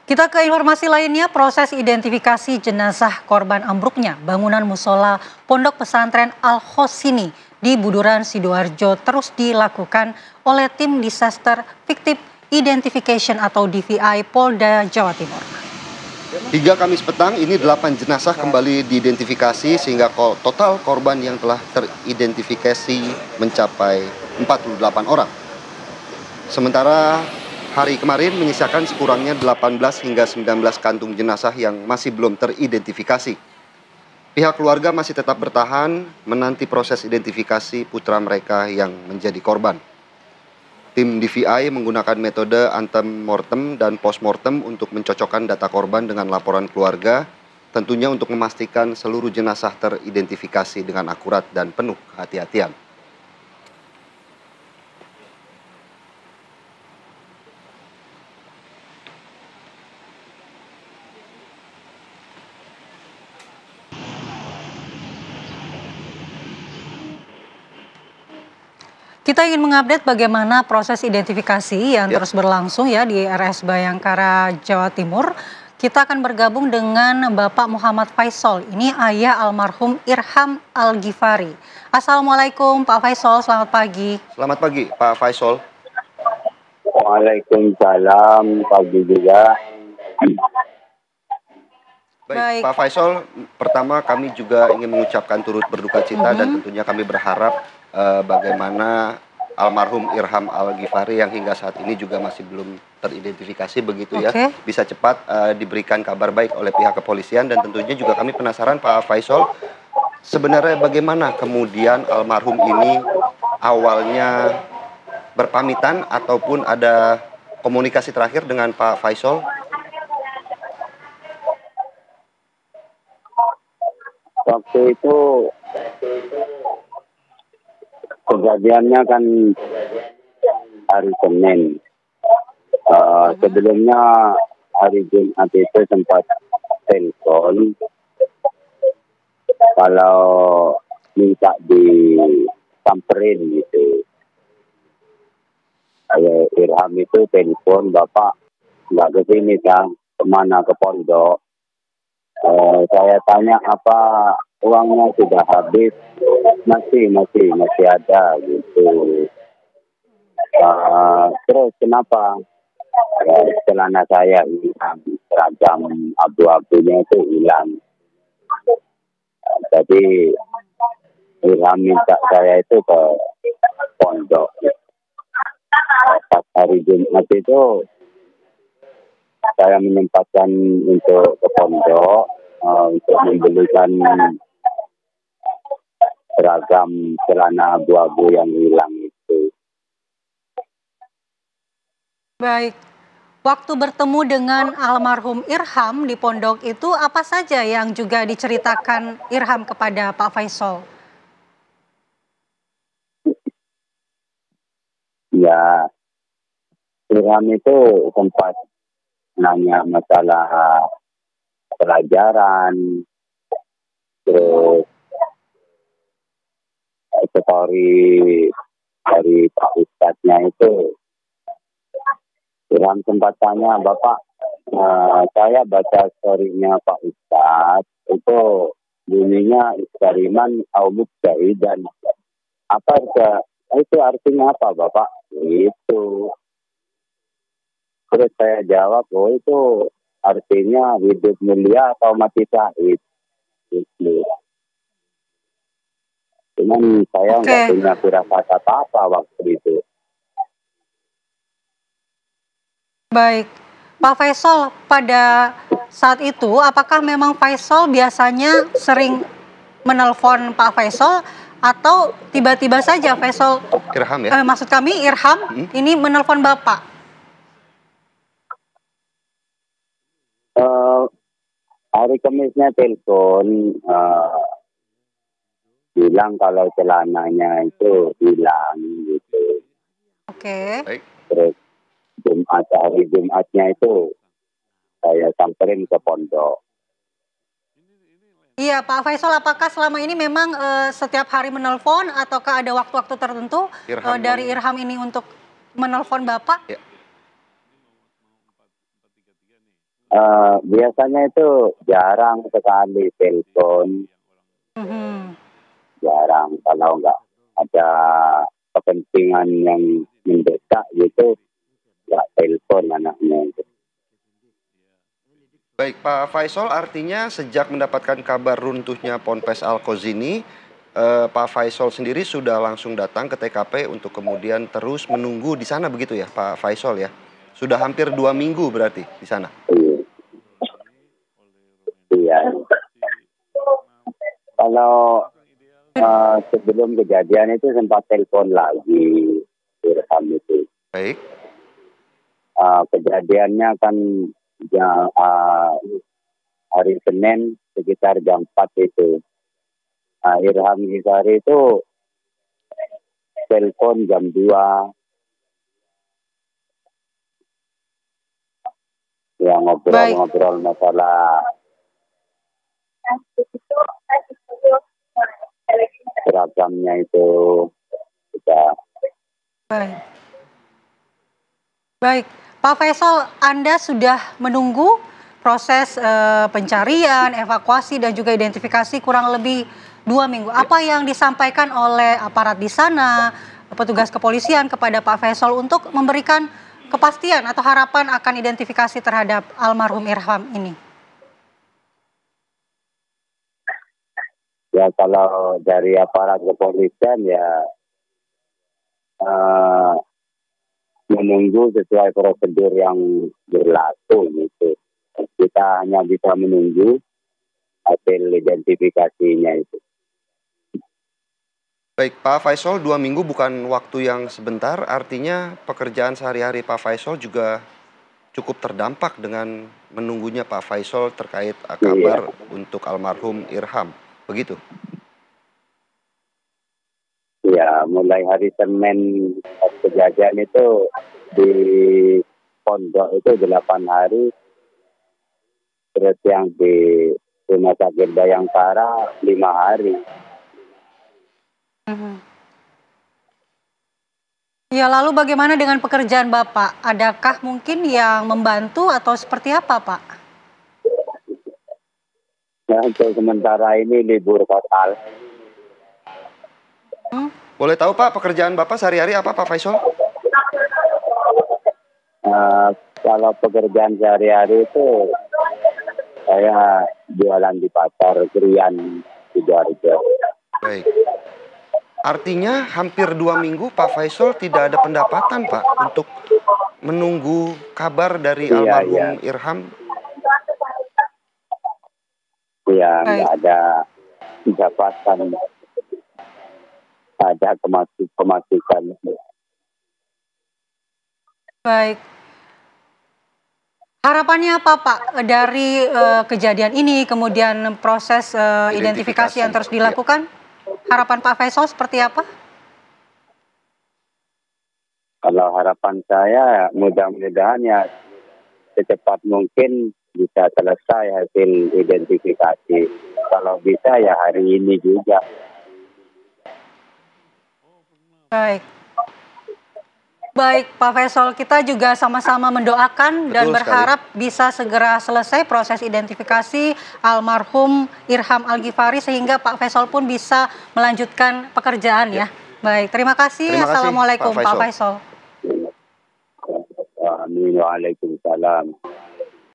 Kita ke informasi lainnya, proses identifikasi jenazah korban ambruknya bangunan musola Pondok Pesantren Al-Hosini di Buduran, Sidoarjo terus dilakukan oleh tim Disaster Victim Identification atau DVI Polda Jawa Timur. Hingga Kamis petang, ini 8 jenazah kembali diidentifikasi sehingga total korban yang telah teridentifikasi mencapai 48 orang. Sementara hari kemarin menyisakan sekurangnya 18 hingga 19 kantung jenazah yang masih belum teridentifikasi. Pihak keluarga masih tetap bertahan menanti proses identifikasi putra mereka yang menjadi korban. Tim DVI menggunakan metode antemortem dan postmortem untuk mencocokkan data korban dengan laporan keluarga, tentunya untuk memastikan seluruh jenazah teridentifikasi dengan akurat dan penuh kehati-hatian. Kita ingin mengupdate bagaimana proses identifikasi yang terus berlangsung ya di RS Bayangkara, Jawa Timur. Kita akan bergabung dengan Bapak Muhammad Faisal. Ini ayah almarhum Irham Al-Ghifari. Assalamualaikum Pak Faisal, selamat pagi. Selamat pagi Pak Faisal. Waalaikumsalam, pagi juga. Baik, Pak Faisal, pertama kami juga ingin mengucapkan turut berduka cita dan tentunya kami berharap bagaimana almarhum Irham Al-Ghifari yang hingga saat ini juga masih belum teridentifikasi begitu ya, bisa cepat diberikan kabar baik oleh pihak kepolisian. Dan tentunya juga kami penasaran Pak Faisal, sebenarnya bagaimana kemudian almarhum ini awalnya berpamitan ataupun ada komunikasi terakhir dengan Pak Faisal? Waktu itu kejadiannya kan hari Senin. Sebelumnya hari Jumat itu sempat telepon kalau minta disamperin gitu. Irham itu telepon, Bapak nggak ke sini kan, kemana, ke pondok. Saya tanya apa uangnya sudah habis, masih ada gitu. Terus kenapa? Celana saya hilang, seragam abu-abunya itu hilang. Jadi Irham minta saya itu ke pondok. Pas hari Jumat itu saya menyempatkan untuk ke pondok untuk membelikan seragam celana abu-abu yang hilang itu. Baik, waktu bertemu dengan almarhum Irham di pondok itu apa saja yang juga diceritakan Irham kepada Pak Faisal? Ya, Irham itu sempat nanya masalah pelajaran, terus story dari Pak Ustadznya itu. Irham sempat tanya, Bapak, saya baca story-nya Pak Ustadz, itu bunyinya eksperimen Aumuk dan apa itu artinya apa Bapak? Itu. Terus saya jawab, oh itu artinya hidup mulia atau mati syahid. Gitu. Cuman saya nggak punya firasat apa-apa waktu itu. Baik, Pak Faisal, pada saat itu apakah memang Faisal biasanya sering menelpon Pak Faisal atau tiba-tiba saja Faisal, Irham ya? Maksud kami Irham ini menelpon Bapak? Hari Kamisnya telepon, bilang kalau celananya itu hilang gitu. Baik. Terus hari Jumatnya itu saya samperin ke pondok. Iya Pak Faisal, apakah selama ini memang setiap hari menelpon ataukah ada waktu-waktu tertentu dari Irham ini untuk menelpon Bapak? Ya. Biasanya itu jarang sekali telepon, Mhm. jarang kalau nggak ada kepentingan yang mendesak gitu, nggak telepon anaknya. Baik, Pak Faisal, artinya sejak mendapatkan kabar runtuhnya Ponpes Al-Khozini, Pak Faisal sendiri sudah langsung datang ke TKP untuk kemudian terus menunggu di sana begitu ya, Pak Faisal ya? Sudah hampir 2 minggu berarti di sana. Iya. Kalau sebelum kejadian itu sempat telepon lagi Irham itu. Baik, Kejadiannya kan hari Senin sekitar jam 4 itu. Irham Ghifari itu telepon jam 2 yang Baik, ngobrol-ngobrol masalah seragamnya itu. Kita baik. Baik, Pak Faisal, Anda sudah menunggu proses pencarian, evakuasi, dan juga identifikasi kurang lebih 2 minggu. Apa yang disampaikan oleh aparat di sana, petugas kepolisian kepada Pak Faisal untuk memberikan kepastian atau harapan akan identifikasi terhadap almarhum Irham ini? ya kalau dari aparat kepolisian ya eh, menunggu sesuai prosedur yang berlaku gitu. Kita hanya bisa menunggu hasil identifikasinya itu. baik Pak Faisal, 2 minggu bukan waktu yang sebentar, artinya pekerjaan sehari-hari Pak Faisal juga cukup terdampak dengan menunggunya Pak Faisal terkait Iya, kabar untuk almarhum Irham, begitu? ya mulai hari Senin pas kejadian itu di pondok itu 8 hari, terus yang di Rumah Sakit Bayangkara 5 hari. Mhm. Ya, lalu bagaimana dengan pekerjaan Bapak? Adakah mungkin yang membantu atau seperti apa, Pak? Nah, untuk sementara ini libur total. Hmm? Boleh tahu Pak, pekerjaan Bapak sehari-hari apa Pak Faisal? Eh, Kalau pekerjaan sehari-hari itu saya jualan di pasar Krian Sidoarjo. Baik. Artinya hampir 2 minggu Pak Faisal tidak ada pendapatan Pak untuk menunggu kabar dari Iya, iya. almarhum Irham. Iya, nggak Baik, ada pendapatan, ada pemasukan. baik. Harapannya apa, Pak, dari kejadian ini, kemudian proses identifikasi yang terus Identifikasi, ya. dilakukan? Harapan Pak Faisal seperti apa? Kalau harapan saya mudah-mudahan ya secepat mungkin bisa selesai hasil identifikasi. Kalau bisa ya hari ini juga. Baik. Baik, Pak Faisal, kita juga sama-sama mendoakan dan Betul sekali. berharap bisa segera selesai proses identifikasi almarhum Irham Al-Ghifari sehingga Pak Faisal pun bisa melanjutkan pekerjaan ya. Baik, terima kasih. Terima kasih, Assalamualaikum, Pak Pak Faisal. Faisal. Amin. Waalaikumsalam.